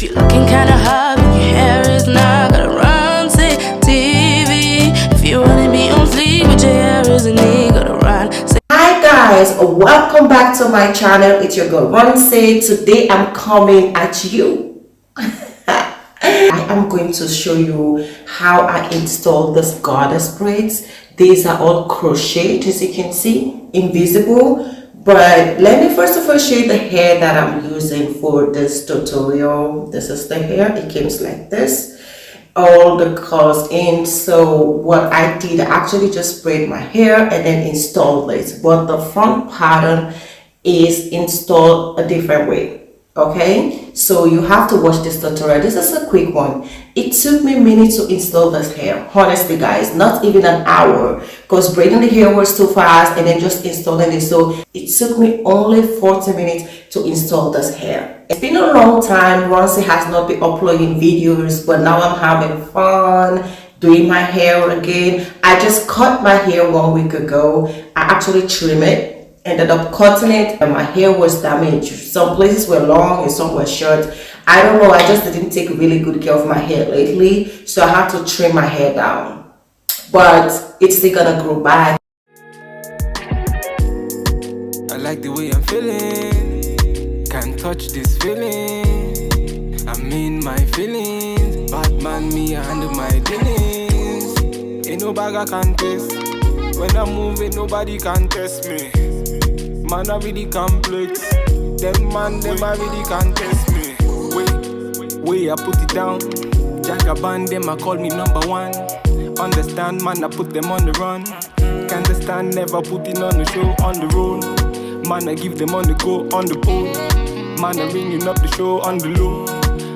If you're looking kinda hot but your hair is not, gotta Ronsay TV. If you wanna be on fleek but your hair isn't neat, gotta Ronsay. Hi guys, welcome back to my channel. It's your girl Ronsay. Today I'm coming at you. I am going to show you how I install this goddess braids. These are all crocheted, as you can see, invisible. But let me first of all show you the hair that I'm using for this tutorial. This is the hair. It comes like this, all the colors in. So what I did, I actually just braid my hair and then install this, but the front pattern is installed a different way. Okay, so you have to watch this tutorial. This is a quick one. It took me minutes to install this hair, honestly guys, not even an hour, because braiding the hair was too fast and then just installing it. So it took me only 40 minutes to install this hair. It's been a long time. Ronsay has not been uploading videos, but now I'm having fun doing my hair again. I just cut my hair 1 week ago. I actually trimmed it, ended up cutting it, and my hair was damaged. Some places were long and some were short. I don't know, I just didn't take really good care of my hair lately, so I had to trim my hair down, but it's still gonna grow back. I like the way I'm feeling, can't touch this feeling. I'm in my feelings, Batman me, I handle my dealings. Ain't no bag I can taste. When I'm moving, nobody can test me. Man, I really complex. Them man, them I really can't test me. Way I put it down. Jagaban, them I call me #1. Understand, man, I put them on the run. Can't understand, never putting on the show, on the road. Man, I give them on the go, on the pole. Man, I ringing up the show, on the low.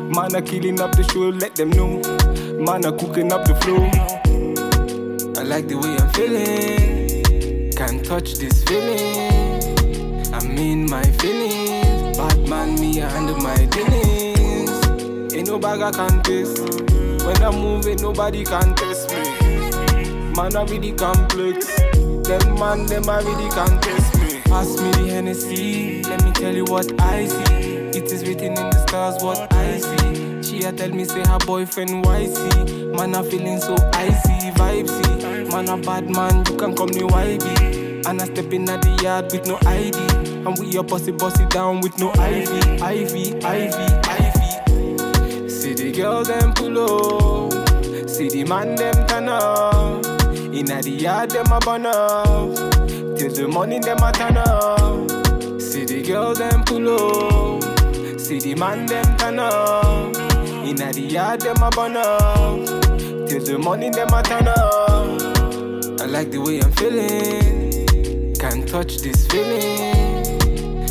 Man, I killing up the show, let them know. Man, I cooking up the flow. I like the way I'm feeling, can't touch this feeling. I'm in my feelings, Batman me, I handle my dealings. Ain't no bag I can taste. When I'm moving, nobody can test me. Man, I really complex. Them man, them I really can't test me. Pass me the Hennessy, let me tell you what I see. It is written in the stars what I see. She a tell me say her boyfriend YC. Man, I feeling so icy, vibesy. Man, a bad man, you can call me YB. And I step in at the yard with no ID. And we a bossy down with no Ivy. See the girl them pull up, see the man them turn up. In at the yard them a burn up, till the morning them a turn up. See the girl them pull up, see the man them turn up. In at the yard them a burn up, till the morning them a turn up. I like the way I'm feeling, can't touch this feeling.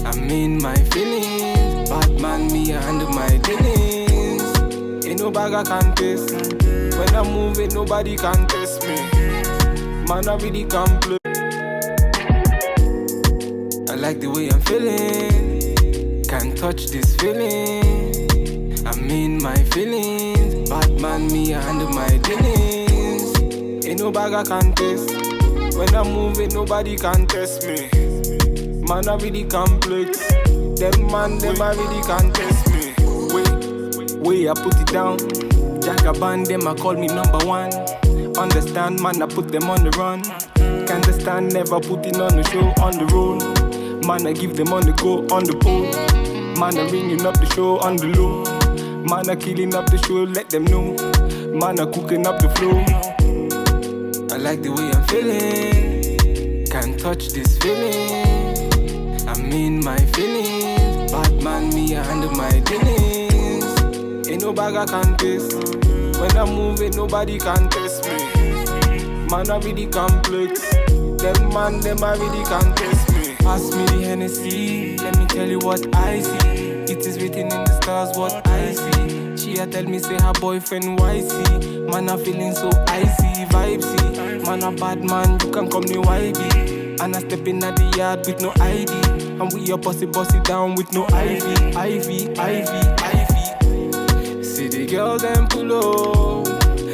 I'm in my feelings, Batman me, I handle my dealings. Ain't no bag I can taste. When I'm moving, nobody can test me. Man, I really complex. I like the way I'm feeling, can't touch this feeling. I'm in my feelings, Batman me, I handle my dealings. Ain't no bag I can taste. When I'm moving, nobody can test me. Man, I really complex. Them man, them I really can't test me. Way I put it down. Jagaban, them I call me #1. Understand, man, I put them on the run. Can't understand, never putting on the show, on the road. Man, I give them on the go, on the pole. Man, I ringing up the show, on the low. Man, I killing up the show, let them know. Man, I cooking up the flow. I like the way I'm feeling, can't touch this feeling. I'm in my feelings, Batman me, I handle my dealings. Ain't no bag I can taste. When I'm moving, nobody can test me. Man, I really complex. Them man, them I really can't test me. Pass me the Hennessy, let me tell you what I see. It is written in the stars what I see. She a tell me say her boyfriend YC. Man, I feeling so icy, vibesy. Man, a bad man, you can call me YB. And I step in at the yard with no ID. And we a bossy down with no Ivy. See the girl them pull up,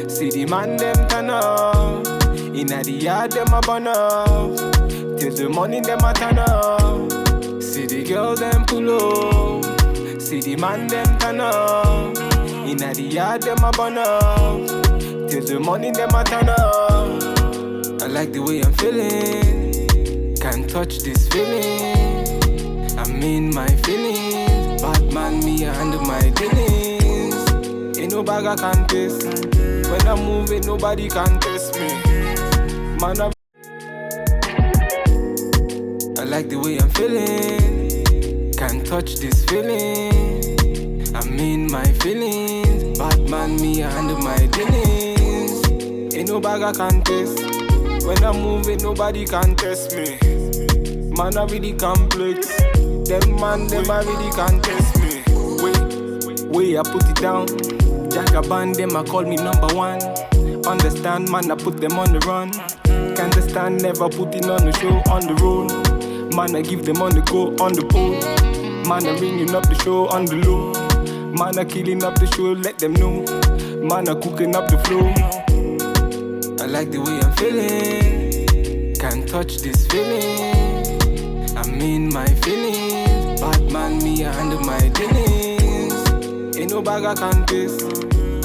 see the man them turn up. In at the yard them a burn up, till the morning them a turn up. See the girl them pull up, See the man them turn up. Inna the yard them a burn up. Till the morning them a turn up. I like the way I'm feeling. Can't touch this feeling. I'm in my feelings. Bad man, me I handle my dealings. Ain't no bag I can taste. When I'm moving, nobody can test me. Man, I like the way I'm feeling. Can't touch this feeling. I'm in my feelings. Bad man, me I handle my dealings. Ain't no bag I can taste. When I'm moving, nobody can test me. Man, I really complex. Them man, them I really can't test me. Way I put it down. Jagaban, them I call me number one. Understand, man, I put them on the run. Can't understand, never putting on the show, on the road. Man, I give them on the go, on the pole. Man, I ringing up the show on the low. Man, I killing up the show, let them know. Man, I cooking up the flow. I like the way I'm feeling. Can't touch this feeling. I'm in my feelings. Bad man, me I handle my dealings. Ain't no bag I can taste.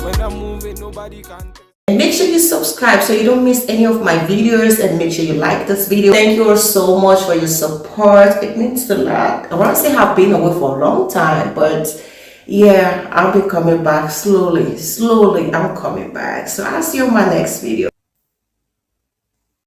When I'm moving, nobody can taste. And make sure you subscribe so you don't miss any of my videos, and make sure you like this video. Thank you all so much for your support. It means a lot. I want to say I've been away for a long time, but yeah, I'll be coming back slowly. I'm coming back. So I'll see you in my next video.